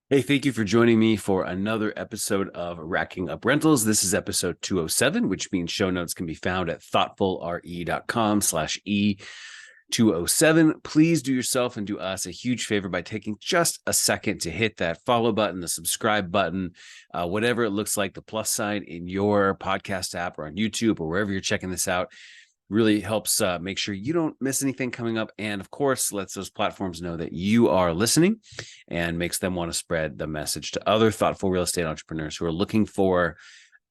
Hey, thank you for joining me for another episode of Racking Up Rentals. This is episode 207, which means show notes can be found at thoughtfulre.com/E207. Please do yourself and do us a huge favor by taking just a second to hit that follow button, the subscribe button, whatever it looks like, the plus sign in your podcast app or on YouTube or wherever you're checking this out. Really helps make sure you don't miss anything coming up. And of course, lets those platforms know that you are listening and makes them want to spread the message to other thoughtful real estate entrepreneurs who are looking for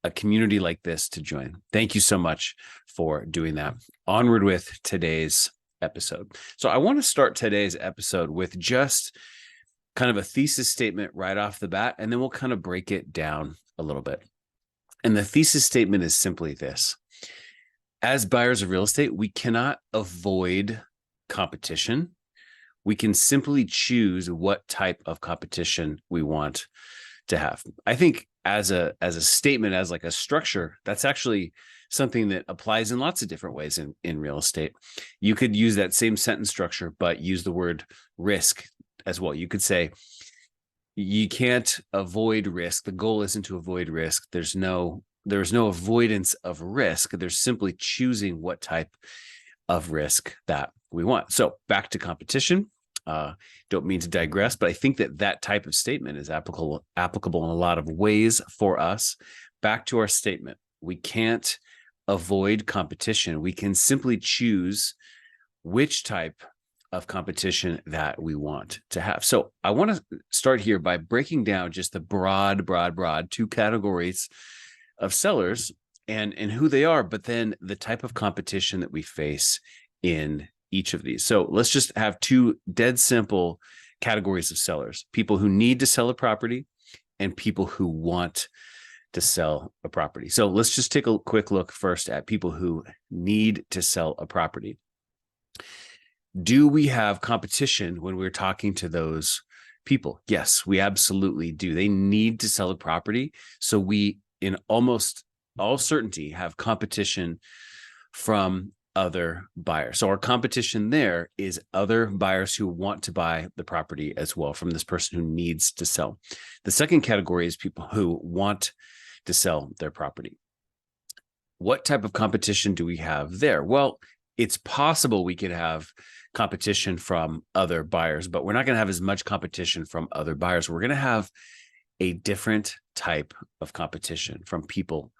a community like this to join. Thank you so much for doing that. Onward with today's episode. So I want to start today's episode with just kind of a thesis statement right off the bat, and then we'll kind of break it down a little bit. And the thesis statement is simply this. As buyers of real estate, we cannot avoid competition. We can simply choose what type of competition we want to have. I think as a statement, as like a structure, that's actually something that applies in lots of different ways in real estate. You could use that same sentence structure, but use the word risk as well. You could say, you can't avoid risk. The goal isn't to avoid risk. There's no avoidance of risk. There's simply choosing what type of risk that we want. So back to competition. Don't mean to digress, but I think that type of statement is applicable in a lot of ways for us. Back to our statement. We can't avoid competition. We can simply choose which type of competition that we want to have. So I want to start here by breaking down just the broad two categories of sellers and who they are, but then the type of competition that we face in each of these. So let's just have two dead simple categories of sellers: people who need to sell a property and people who want to sell a property. So let's just take a quick look first at people who need to sell a property. Do we have competition when we're talking to those people? Yes, we absolutely do. They need to sell a property. So we, in almost all certainty, have competition from other buyers. So our competition there is other buyers who want to buy the property as well from this person who needs to sell. The second category is people who want to sell their property. What type of competition do we have there? Well, it's possible we could have competition from other buyers, but we're not going to have as much competition from other buyers. We're going to have a different type of competition from people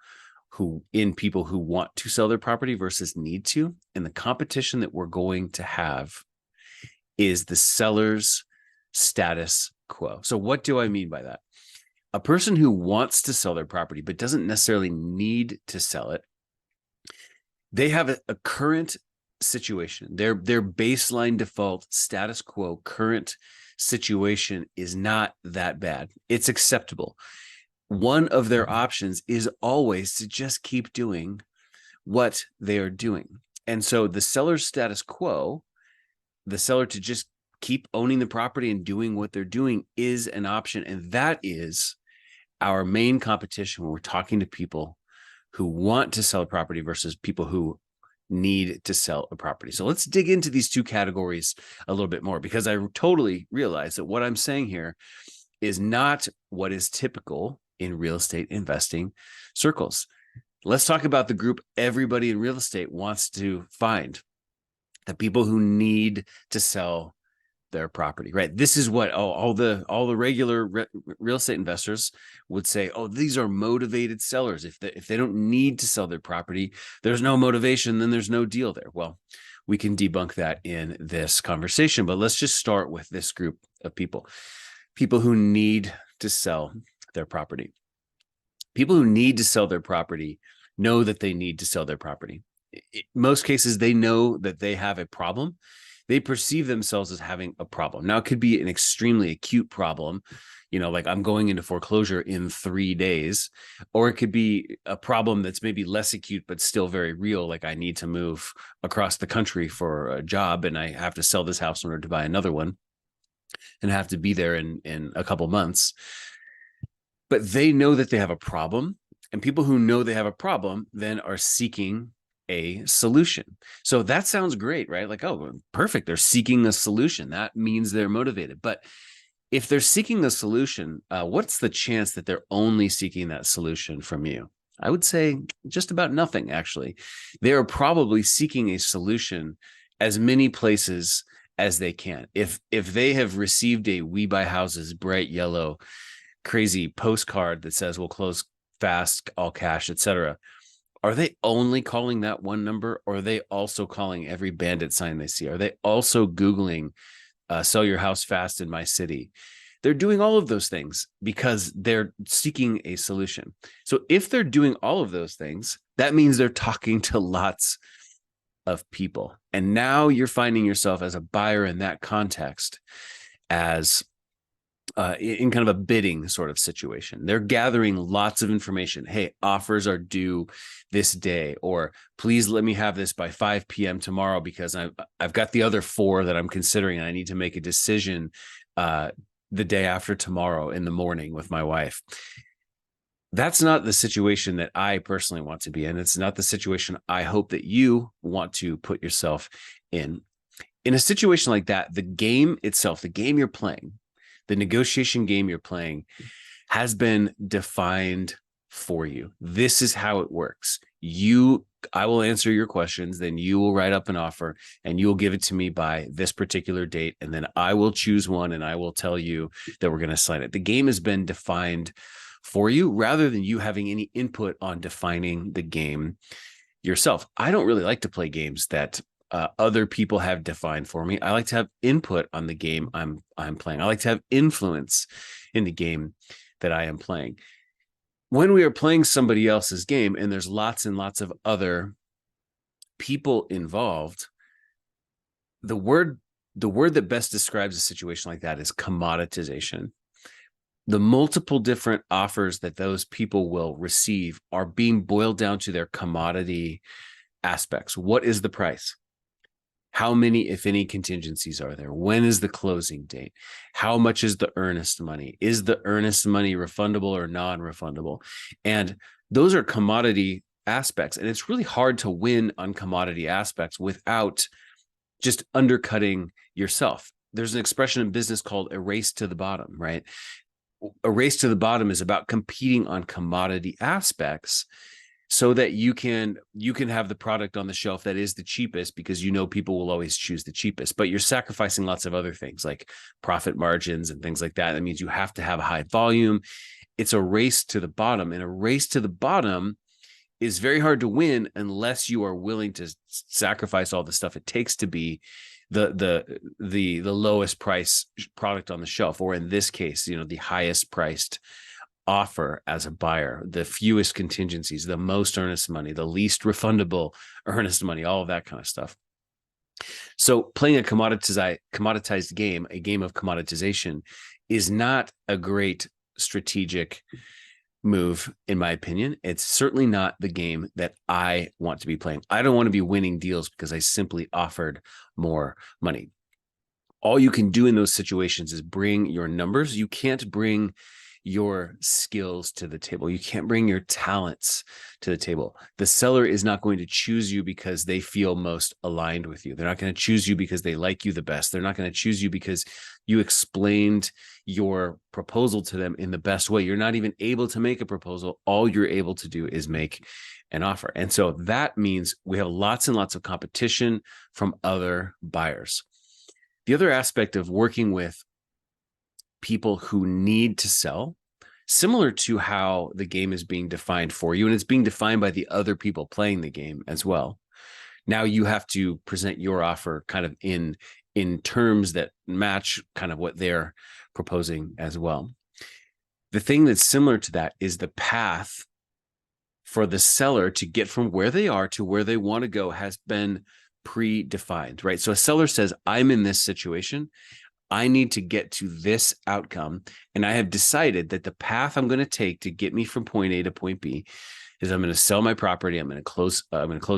who want to sell their property versus need to. And the competition that we're going to have is the seller's status quo. So what do I mean by that? A person who wants to sell their property but doesn't necessarily need to sell it, they have a current situation. Their baseline default status quo current situation is not that bad. It's acceptable. One of their options is always to just keep doing what they are doing. And so the seller's status quo, the seller to just keep owning the property and doing what they're doing, is an option. And that is our main competition when we're talking to people who want to sell a property versus people who need to sell a property. So let's dig into these two categories a little bit more, because I totally realize that what I'm saying here is not what is typical in real estate investing circles. Let's talk about the group everybody in real estate wants to find: the people who need to sell their property, right? This is what all the regular real estate investors would say. Oh, these are motivated sellers. If they don't need to sell their property, there's no motivation, then there's no deal there. Well, we can debunk that in this conversation, but let's just start with this group of people who need to sell their property. People who need to sell their property know that they need to sell their property. In most cases, they know that they have a problem. They perceive themselves as having a problem. Now, it could be an extremely acute problem, like I'm going into foreclosure in 3 days, or it could be a problem that's maybe less acute, but still very real. Like I need to move across the country for a job and I have to sell this house in order to buy another one and have to be there in a couple months. But they know that they have a problem, and people who know they have a problem then are seeking a solution. So that sounds great, right? Like, oh, perfect. They're seeking a solution. That means they're motivated. But If they're seeking the solution, what's the chance that they're only seeking that solution from you? I would say just about nothing, actually. They are probably seeking a solution as many places as they can. If they have received a We Buy Houses bright yellow crazy postcard that says we'll close fast, all cash, etc., are they only calling that one number, or are they also calling every bandit sign they see? Are they also Googling sell your house fast in my city? They're doing all of those things because they're seeking a solution. So if they're doing all of those things, that means they're talking to lots of people. And now you're finding yourself as a buyer in that context as in kind of a bidding sort of situation. They're gathering lots of information. Hey, offers are due this day, or please let me have this by 5 p.m. tomorrow because I've got the other 4 that I'm considering and I need to make a decision the day after tomorrow in the morning with my wife. That's not the situation that I personally want to be in. It's not the situation I hope that you want to put yourself in. In a situation like that, the game itself, the game you're playing, the negotiation game you're playing has been defined for you. This is how it works. I will answer your questions, then you will write up an offer and you will give it to me by this particular date. And then I will choose one and I will tell you that we're going to sign it. The game has been defined for you rather than you having any input on defining the game yourself. I don't really like to play games that other people have defined for me. I like to have input on the game I'm playing. I like to have influence in the game that I am playing. When we are playing somebody else's game and there's lots and lots of other people involved, the word that best describes a situation like that is commoditization. The multiple different offers that those people will receive are being boiled down to their commodity aspects. What is the price? How many, if any, contingencies are there? When is the closing date? How much is the earnest money? Is the earnest money refundable or non-refundable? And those are commodity aspects. And it's really hard to win on commodity aspects without just undercutting yourself. There's an expression in business called a race to the bottom, right? A race to the bottom is about competing on commodity aspects so that you can have the product on the shelf that is the cheapest, because you know people will always choose the cheapest, but you're sacrificing lots of other things like profit margins and things like that. That means you have to have a high volume. It's a race to the bottom, and a race to the bottom is very hard to win unless you are willing to sacrifice all the stuff it takes to be the lowest price product on the shelf, or in this case, the highest priced offer as a buyer, the fewest contingencies, the most earnest money, the least refundable earnest money, all of that kind of stuff. So playing a commoditized game, a game of commoditization, is not a great strategic move, in my opinion. It's certainly not the game that I want to be playing. I don't want to be winning deals because I simply offered more money. All you can do in those situations is bring your numbers. You can't bring your skills to the table. You can't bring your talents to the table. The seller is not going to choose you because they feel most aligned with you. They're not going to choose you because they like you the best. They're not going to choose you because you explained your proposal to them in the best way. You're not even able to make a proposal. All you're able to do is make an offer. And so that means we have lots and lots of competition from other buyers. The other aspect of working with people who need to sell, similar to how the game is being defined for you, and it's being defined by the other people playing the game as well. Now you have to present your offer kind of in terms that match kind of what they're proposing as well. The thing that's similar to that is the path for the seller to get from where they are to where they want to go has been predefined, right? So a seller says, I'm in this situation. I need to get to this outcome. And I have decided that the path I'm going to take to get me from point A to point B is I'm going to sell my property. I'm going to close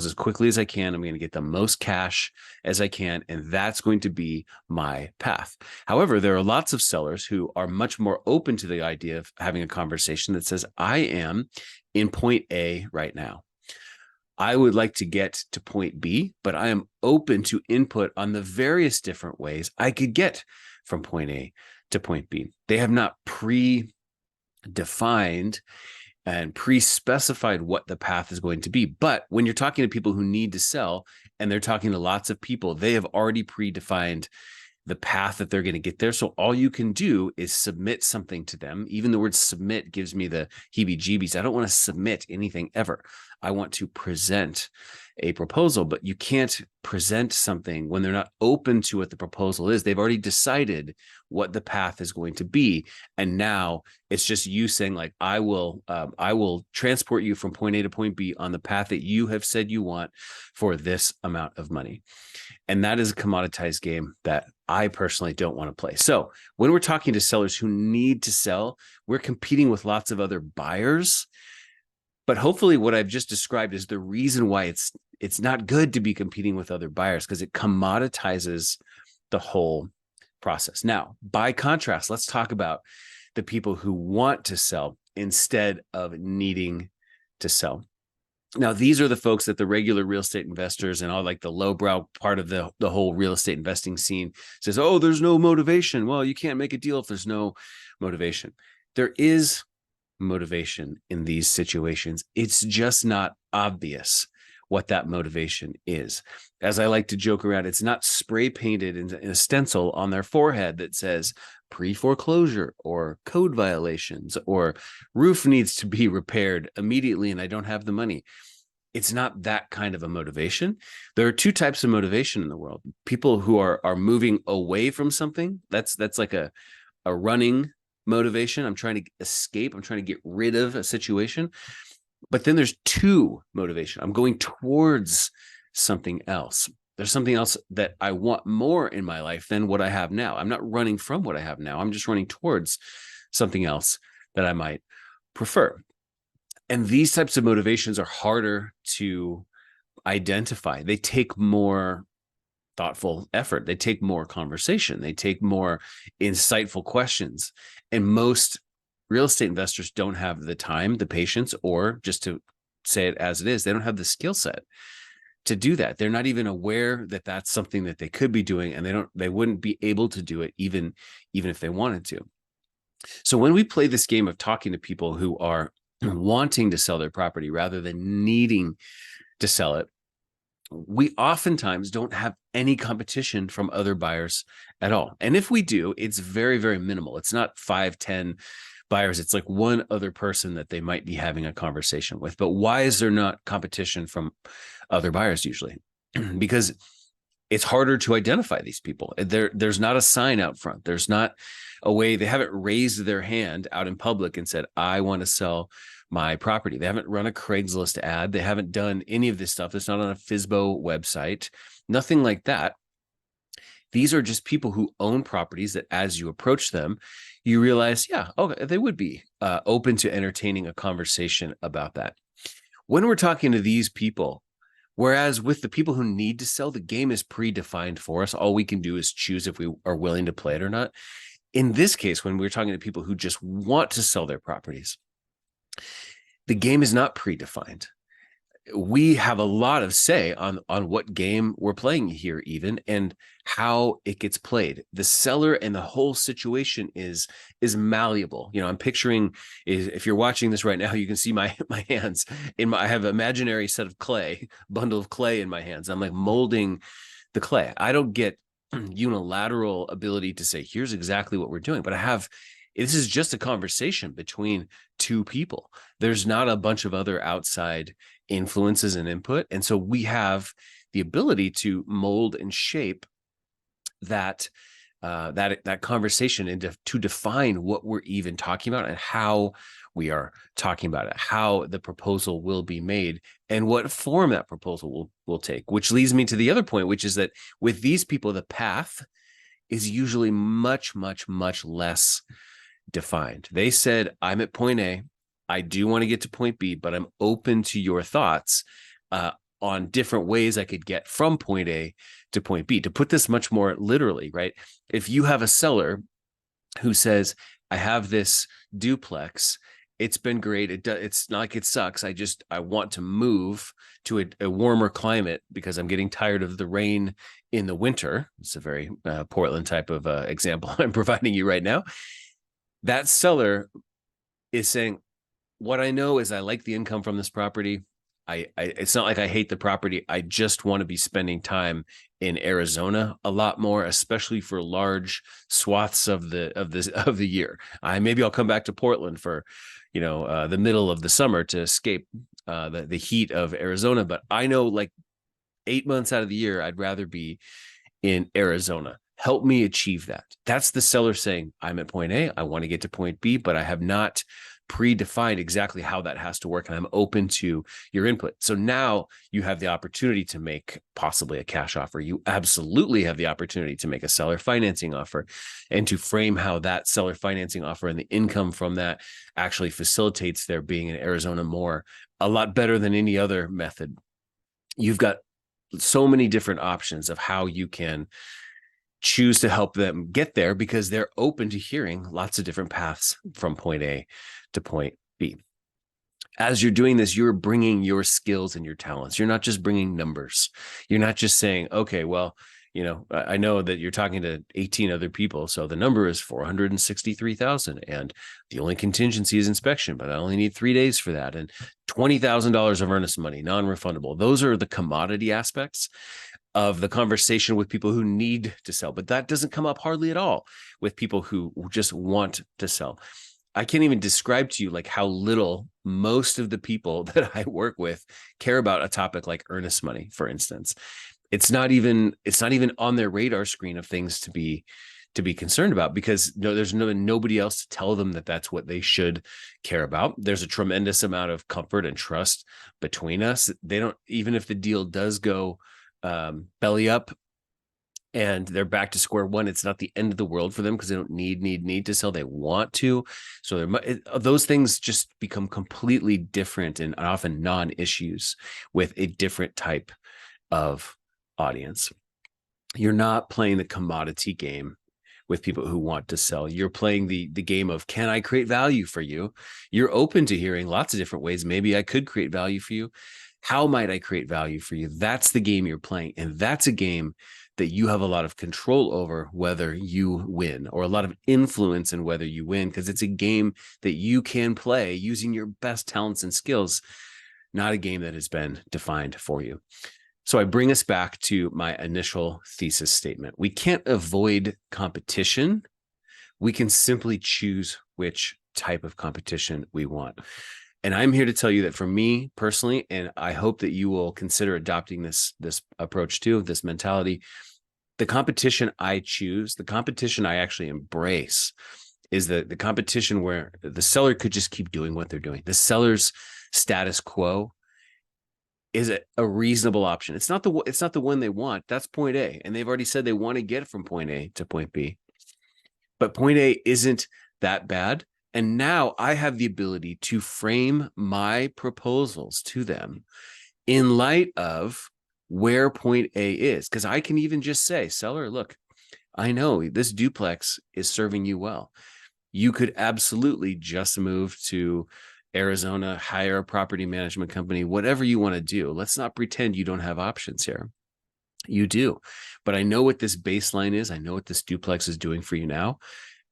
as quickly as I can. I'm going to get the most cash as I can. And that's going to be my path. However, there are lots of sellers who are much more open to the idea of having a conversation that says, I am in point A right now. I would like to get to point B, but I am open to input on the various different ways I could get from point A to point B. They have not pre-defined and pre-specified what the path is going to be. But when you're talking to people who need to sell and they're talking to lots of people, they have already predefined the path that they're going to get there. So all you can do is submit something to them. Even the word submit gives me the heebie-jeebies. I don't want to submit anything ever. I want to present a proposal, but you can't present something when they're not open to what the proposal is. They've already decided what the path is going to be. And now it's just you saying like, I will transport you from point A to point B on the path that you have said you want for this amount of money. And that is a commoditized game that I personally don't want to play. So when we're talking to sellers who need to sell, we're competing with lots of other buyers. But hopefully what I've just described is the reason why it's not good to be competing with other buyers, because it commoditizes the whole process. Now, by contrast, let's talk about the people who want to sell instead of needing to sell. Now, these are the folks that the regular real estate investors and all like the lowbrow part of the whole real estate investing scene says, oh, there's no motivation. Well, you can't make a deal if there's no motivation. There is motivation in these situations. It's just not obvious what that motivation is. As I like to joke around, it's not spray painted in a stencil on their forehead that says pre-foreclosure or code violations or roof needs to be repaired immediately and I don't have the money. It's not that kind of a motivation. There are two types of motivation in the world. People who are moving away from something. That's like a running motivation. I'm trying to escape. I'm trying to get rid of a situation. But then there's two motivation. I'm going towards something else. There's something else that I want more in my life than what I have now. I'm not running from what I have now. I'm just running towards something else that I might prefer. And these types of motivations are harder to identify. They take more thoughtful effort. They take more conversation. They take more insightful questions. And most real estate investors don't have the time, the patience, or just to say it as it is, they don't have the skill set to do that. They're not even aware that that's something that they could be doing, and they wouldn't be able to do it even if they wanted to. So when we play this game of talking to people who are wanting to sell their property rather than needing to sell it, we oftentimes don't have any competition from other buyers at all. And if we do, it's very, very minimal. It's not 5, 10 buyers. It's like one other person that they might be having a conversation with. But why is there not competition from other buyers usually? Because it's harder to identify these people. There's not a sign out front. There's not a way. They haven't raised their hand out in public and said, I want to sell my property. They haven't run a Craigslist ad. They haven't done any of this stuff. It's not on a FSBO website, nothing like that. These are just people who own properties that as you approach them, you realize, yeah, okay, they would be open to entertaining a conversation about that. When we're talking to these people, whereas with the people who need to sell, the game is predefined for us. All we can do is choose if we are willing to play it or not. In this case, when we're talking to people who just want to sell their properties, the game is not predefined. We have a lot of say on what game we're playing here even, and how it gets played. The seller and the whole situation is malleable. You know, I'm picturing, if you're watching this right now, you can see my hands. I have an imaginary set of clay, bundle of clay in my hands. I'm like molding the clay. I don't get unilateral ability to say, here's exactly what we're doing, but this is just a conversation between two people. There's not a bunch of other outside influences and input. And so we have the ability to mold and shape that conversation and to define what we're even talking about and how we are talking about it, how the proposal will be made and what form that proposal will take, which leads me to the other point, which is that with these people, the path is usually much, much, much less defined. They said, I'm at point A. I do want to get to point B, but I'm open to your thoughts on different ways I could get from point A to point B. To put this much more literally, right? If you have a seller who says, I have this duplex It's been great. It's not like it sucks. I want to move to a warmer climate because I'm getting tired of the rain in the winter. It's a very Portland type of example I'm providing you right now. That seller is saying, what I know is I like the income from this property. It's not like I hate the property. I just want to be spending time in Arizona a lot more, especially for large swaths of the year. Maybe I'll come back to Portland for, the middle of the summer to escape the heat of Arizona. But I know, like, 8 months out of the year, I'd rather be in Arizona. Help me achieve that. That's the seller saying, I'm at point A, I want to get to point B, but I have not predefined exactly how that has to work, and I'm open to your input. So now you have the opportunity to make possibly a cash offer. You absolutely have the opportunity to make a seller financing offer, and to frame how that seller financing offer and the income from that actually facilitates their being in Arizona more, a lot better than any other method. You've got so many different options of how you can choose to help them get there, because they're open to hearing lots of different paths from point A to point B. As you're doing this, you're bringing your skills and your talents. You're not just bringing numbers. You're not just saying, okay, well, I know that you're talking to 18 other people, so the number is 463,000, and the only contingency is inspection, but I only need 3 days for that, and $20,000 of earnest money, non-refundable. Those are the commodity aspects of the conversation with people who need to sell, but that doesn't come up hardly at all with people who just want to sell. I can't even describe to you like how little most of the people that I work with care about a topic like earnest money, for instance. It's not even on their radar screen of things to be concerned about, because there's nobody else to tell them that that's what they should care about. There's a tremendous amount of comfort and trust between us. They don't, even if the deal does go belly up and they're back to square one, it's not the end of the world for them, because they don't need to sell. They want to. So those things just become completely different and often non-issues with a different type of audience. You're not playing the commodity game with people who want to sell. You're playing the game of, can I create value for you? You're open to hearing lots of different ways. Maybe I could create value for you. How might I create value for you? That's the game you're playing. And that's a game that you have a lot of control over whether you win, or a lot of influence in whether you win, because it's a game that you can play using your best talents and skills, not a game that has been defined for you. So I bring us back to my initial thesis statement. We can't avoid competition. We can simply choose which type of competition we want. And I'm here to tell you that for me personally, and I hope that you will consider adopting this approach too, this mentality, the competition I choose, the competition I actually embrace, is the competition where the seller could just keep doing what they're doing. The seller's status quo is a reasonable option. It's not the one they want. That's point A. And they've already said they want to get from point A to point B. But point A isn't that bad. And now I have the ability to frame my proposals to them in light of where point A is. Because I can even just say, seller, look, I know this duplex is serving you well. You could absolutely just move to Arizona, hire a property management company, whatever you want to do. Let's not pretend you don't have options here. You do. But I know what this baseline is. I know what this duplex is doing for you now.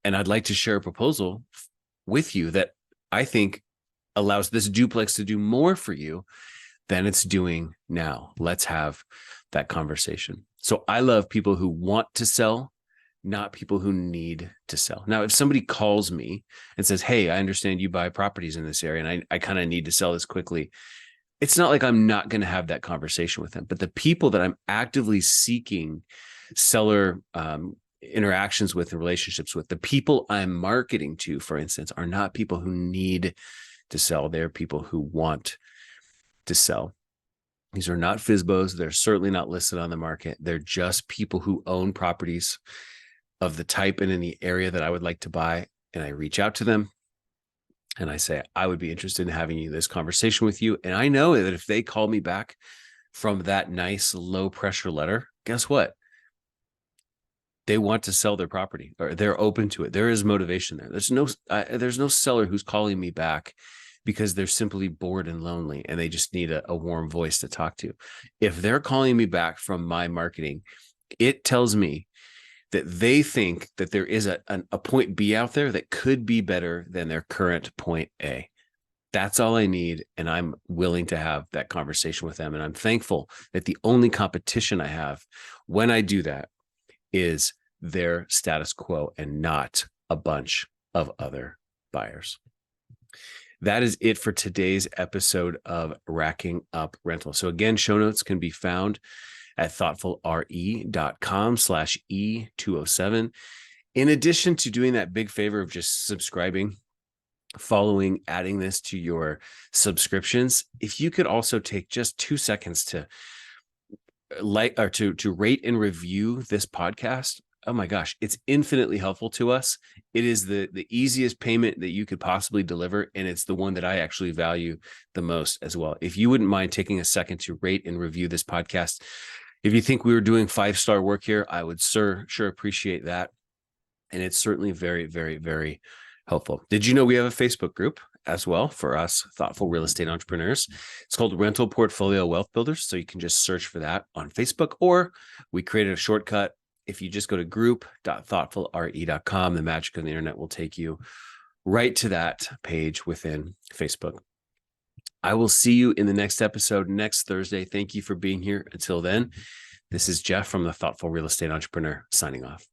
And I'd like to share a proposal with you that I think allows this duplex to do more for you than it's doing now. Let's have that conversation. So I love people who want to sell, not people who need to sell. Now, if somebody calls me and says, hey, I understand you buy properties in this area and I kind of need to sell this quickly, it's not like I'm not going to have that conversation with them. But the people that I'm actively seeking seller interactions with and relationships with, the people I'm marketing to, for instance, are not people who need to sell. They're people who want to sell. These are not FSBOs. They're certainly not listed on the market. They're just people who own properties of the type and in the area that I would like to buy. And I reach out to them and I say, I would be interested in having this conversation with you. And I know that if they call me back from that nice low pressure letter, guess what? they want to sell their property, or they're open to it. There is motivation there. There's no seller who's calling me back because they're simply bored and lonely and they just need a warm voice to talk to. If they're calling me back from my marketing, it tells me that they think that there is a point B out there that could be better than their current point A. That's all I need. And I'm willing to have that conversation with them. And I'm thankful that the only competition I have when I do that is their status quo and not a bunch of other buyers. That is it for today's episode of Racking Up Rental. So again, show notes can be found at thoughtfulre.com/E207. In addition to doing that big favor of just subscribing, following, adding this to your subscriptions, if you could also take just 2 seconds to like or to rate and review this podcast. Oh my gosh, it's infinitely helpful to us. It is the easiest payment that you could possibly deliver, and it's the one that I actually value the most as well. If you wouldn't mind taking a second to rate and review this podcast, if you think we were doing 5-star work here, I would sure appreciate that. And it's certainly very, very, very helpful. Did you know we have a Facebook group as well for us thoughtful real estate entrepreneurs? It's called Rental Portfolio Wealth Builders. So you can just search for that on Facebook, or we created a shortcut. If you just go to group.thoughtfulre.com, the magic of the internet will take you right to that page within Facebook. I will see you in the next episode next Thursday. Thank you for being here. Until then, this is Jeff from the Thoughtful Real Estate Entrepreneur signing off.